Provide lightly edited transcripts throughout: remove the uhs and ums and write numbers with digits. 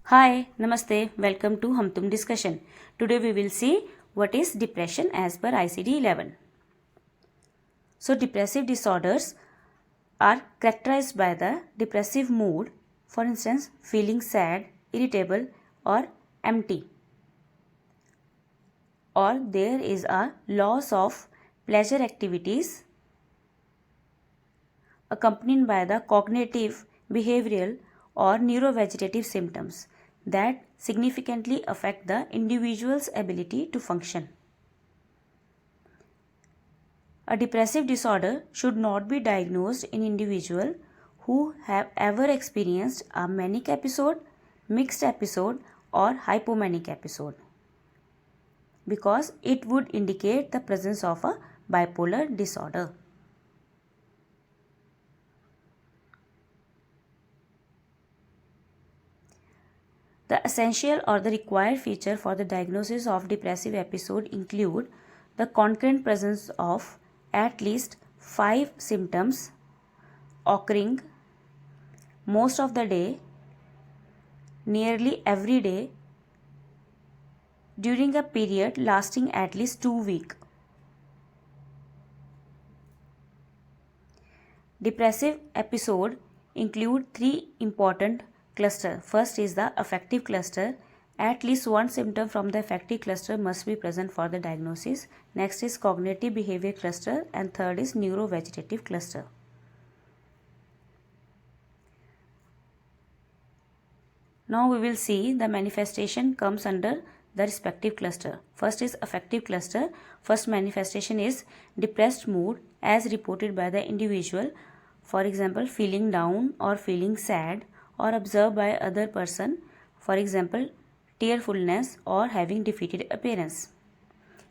Hi, Namaste, welcome to Hum Tum discussion. Today we will see what is depression as per ICD-11. So depressive disorders are characterized by the depressive mood, for instance feeling sad, irritable or empty, or there is a loss of pleasure activities accompanied by the cognitive, behavioral or neurovegetative symptoms that significantly affect the individual's ability to function. A depressive disorder should not be diagnosed in individuals who have ever experienced a manic episode, mixed episode or hypomanic episode, because it would indicate the presence of a bipolar disorder. The essential or the required feature for the diagnosis of depressive episode include the concurrent presence of at least 5 symptoms occurring most of the day, nearly every day, during a period lasting at least 2 weeks. Depressive episode include 3 important clusters. First is the affective cluster. At least one symptom from the affective cluster must be present for the diagnosis. Next is cognitive behavior cluster, and third is neurovegetative cluster. Now we will see the manifestation comes under the respective cluster. First is affective cluster. First manifestation is depressed mood as reported by the individual, for example feeling down or feeling sad, or observed by other person, for example tearfulness or having defeated appearance.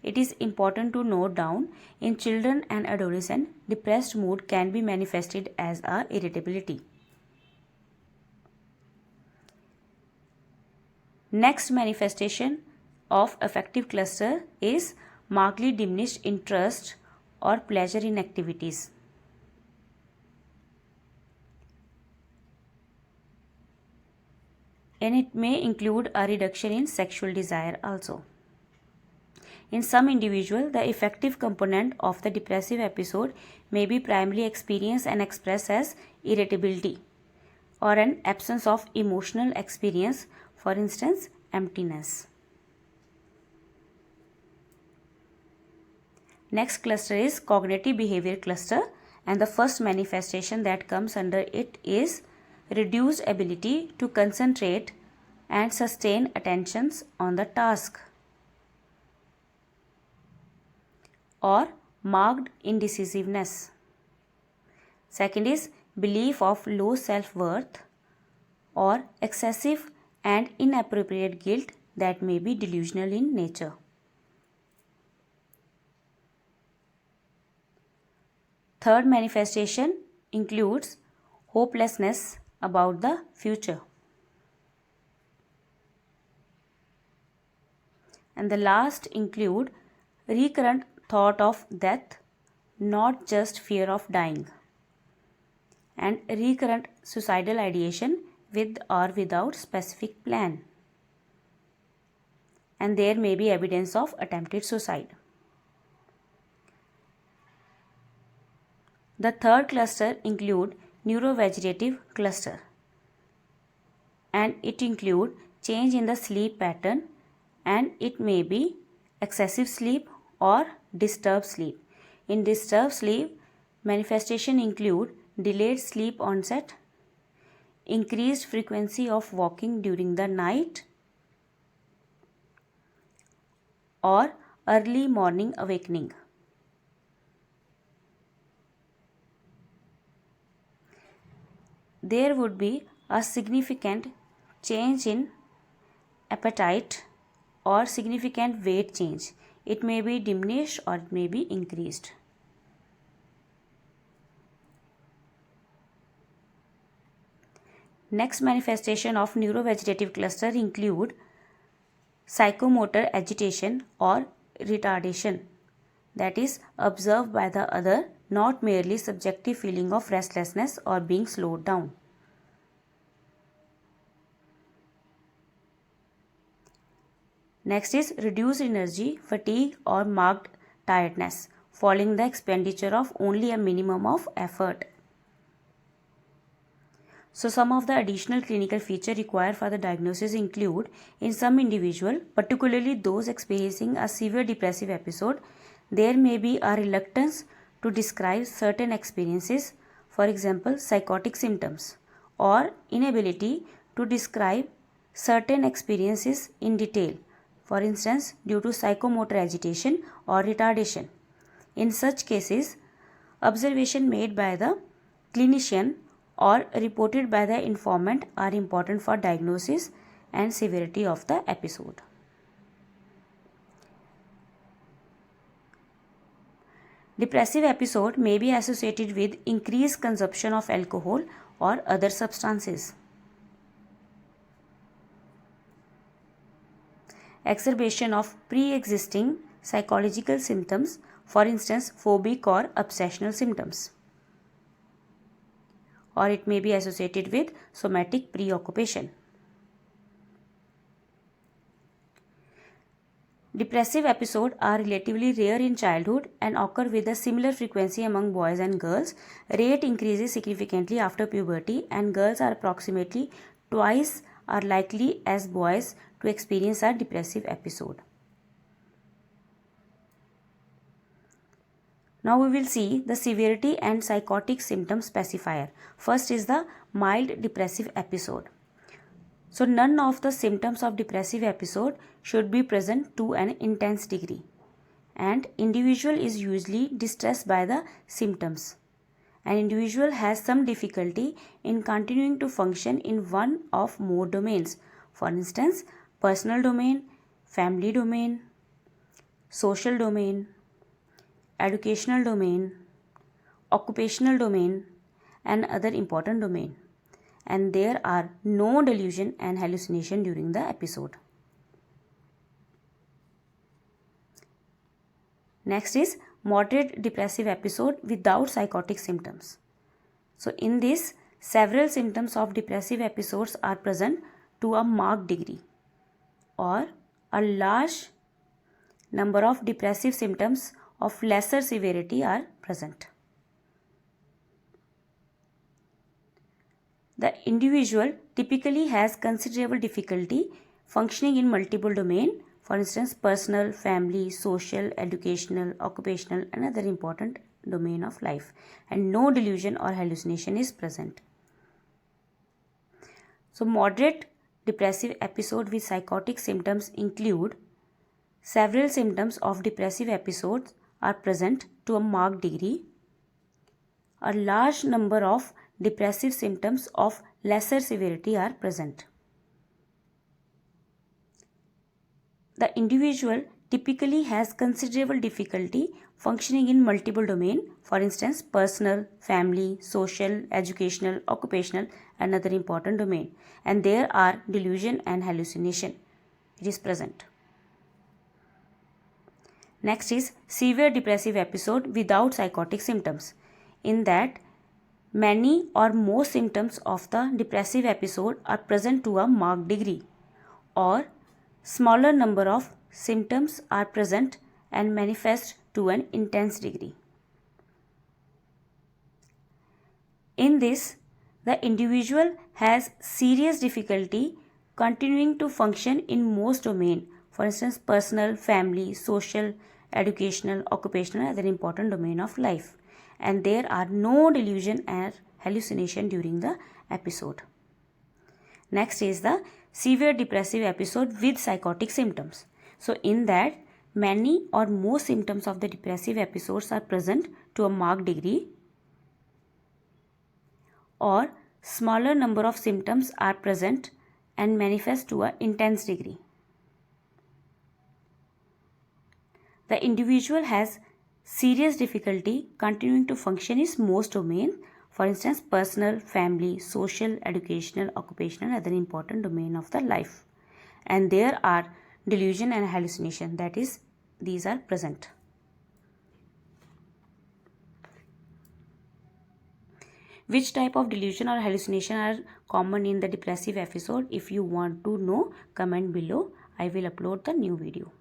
It is important to note down, in children and adolescents, depressed mood can be manifested as a irritability. Next manifestation of affective cluster is markedly diminished interest or pleasure in activities. And it may include a reduction in sexual desire also. In some individuals, the affective component of the depressive episode may be primarily experienced and expressed as irritability or an absence of emotional experience, for instance emptiness. Next cluster is cognitive behavior cluster, and the first manifestation that comes under it is reduced ability to concentrate and sustain attentions on the task, or marked indecisiveness. Second is belief of low self-worth or excessive and inappropriate guilt that may be delusional in nature. Third manifestation includes hopelessness about the future. And the last include recurrent thought of death, not just fear of dying, and recurrent suicidal ideation with or without specific plan. And there may be evidence of attempted suicide. The third cluster include neurovegetative cluster, and it include change in the sleep pattern, and it may be excessive sleep or disturbed sleep. In disturbed sleep, manifestation include delayed sleep onset, increased frequency of walking during the night, or early morning awakening. There would be a significant change in appetite or significant weight change. It may be diminished or it may be increased. Next manifestation of neurovegetative cluster include psychomotor agitation or retardation that is observed by the other, not merely subjective feeling of restlessness or being slowed down. Next is reduced energy, fatigue or marked tiredness following the expenditure of only a minimum of effort. So some of the additional clinical features required for the diagnosis include, in some individual, particularly those experiencing a severe depressive episode, there may be a reluctance to describe certain experiences, for example, psychotic symptoms, or inability to describe certain experiences in detail, for instance, due to psychomotor agitation or retardation. In such cases, observation made by the clinician or reported by the informant are important for diagnosis and severity of the episode. Depressive episode may be associated with increased consumption of alcohol or other substances, exacerbation of pre-existing psychological symptoms, for instance, phobic or obsessional symptoms, or it may be associated with somatic preoccupation. Depressive episodes are relatively rare in childhood and occur with a similar frequency among boys and girls. Rate increases significantly after puberty, and girls are approximately twice as likely as boys to experience a depressive episode. Now we will see the severity and psychotic symptom specifier. First is the mild depressive episode. So none of the symptoms of depressive episode should be present to an intense degree, and individual is usually distressed by the symptoms. An individual has some difficulty in continuing to function in one of more domains, for instance, personal domain, family domain, social domain, educational domain, occupational domain, and other important domain, and there are no delusion and hallucination during the episode. Next is moderate depressive episode without psychotic symptoms. So in this, several symptoms of depressive episodes are present to a marked degree, or a large number of depressive symptoms of lesser severity are present. The individual typically has considerable difficulty functioning in multiple domains, for instance, personal, family, social, educational, occupational, and other important domain of life, and no delusion or hallucination is present. So moderate depressive episode with psychotic symptoms include several symptoms of depressive episodes are present to a marked degree. A large number of depressive symptoms of lesser severity are present. The individual typically has considerable difficulty functioning in multiple domains, for instance, personal, family, social, educational, occupational, and other important domain, and there are delusion and hallucination. It is present. Next is severe depressive episode without psychotic symptoms. In that, many or most symptoms of the depressive episode are present to a marked degree, or smaller number of symptoms are present and manifest to an intense degree. In this, the individual has serious difficulty continuing to function in most domains, for instance, personal, family, social, educational, occupational, and other important domain of life, and there are no delusion or hallucination during the episode. Next is the severe depressive episode with psychotic symptoms. So in that, many or most symptoms of the depressive episodes are present to a marked degree, or smaller number of symptoms are present and manifest to an intense degree. The individual has serious difficulty continuing to function in most domains, for instance, personal, family, social, educational, occupational, other important domain of the life, and there are delusion and hallucination, that is, these are present. Which type of delusion or hallucination are common in the depressive episode? If you want to know, comment below. I will upload the new video.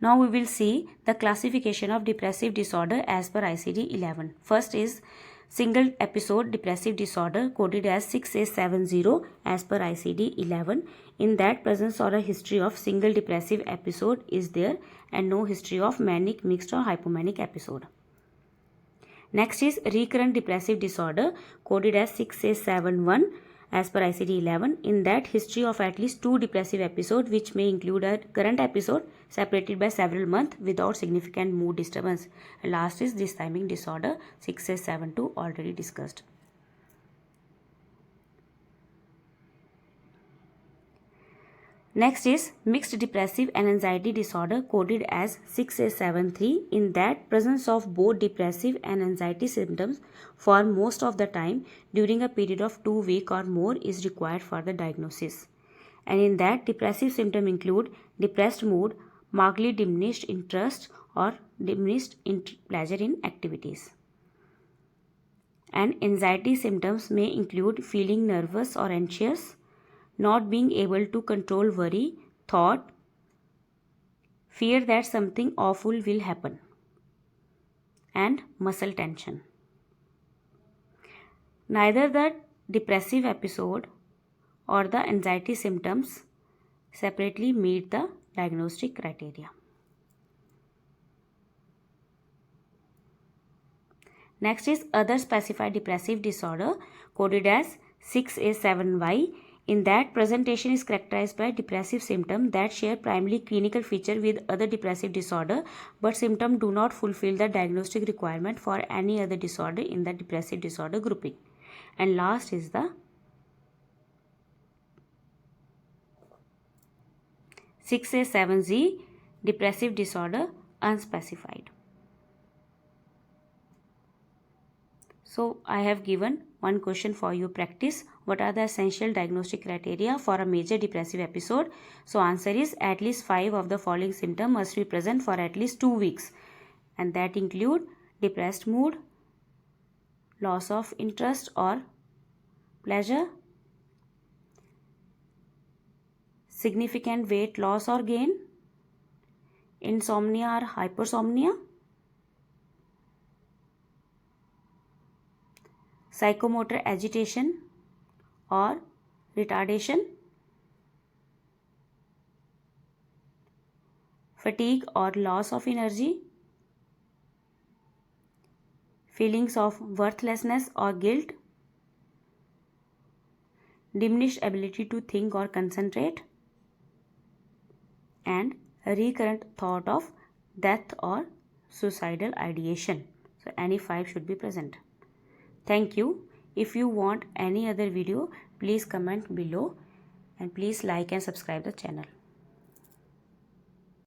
Now we will see the classification of depressive disorder as per ICD-11. First is single episode depressive disorder, coded as 6A70 as per ICD-11. In that, presence or a history of single depressive episode is there and no history of manic, mixed or hypomanic episode. Next is recurrent depressive disorder, coded as 6A71 as per ICD-11. In that, history of at least 2 depressive episodes, which may include a current episode separated by several months without significant mood disturbance. And last is dysthymic disorder, 6A72, already discussed. Next is mixed depressive and anxiety disorder, coded as 6A73. In that, presence of both depressive and anxiety symptoms for most of the time during a period of 2 weeks or more is required for the diagnosis. And in that, depressive symptoms include depressed mood, markedly diminished interest or diminished pleasure in activities. And anxiety symptoms may include feeling nervous or anxious, not being able to control worry, thought, fear that something awful will happen, and muscle tension. Neither the depressive episode or the anxiety symptoms separately meet the diagnostic criteria. Next is other specified depressive disorder, coded as 6A7Y. In that, presentation is characterized by depressive symptoms that share primarily clinical feature with other depressive disorder, but symptoms do not fulfill the diagnostic requirement for any other disorder in the depressive disorder grouping. And last is the 6A7Z, depressive disorder, unspecified. So I have given one question for you practice. What are the essential diagnostic criteria for a major depressive episode? So answer is at least 5 of the following symptoms must be present for at least 2 weeks. And that include depressed mood, loss of interest or pleasure, significant weight loss or gain, insomnia or hypersomnia, psychomotor agitation or retardation, fatigue or loss of energy, feelings of worthlessness or guilt, diminished ability to think or concentrate, and a recurrent thought of death or suicidal ideation. So any 5 should be present. Thank you. If you want any other video, please comment below and please like and subscribe the channel.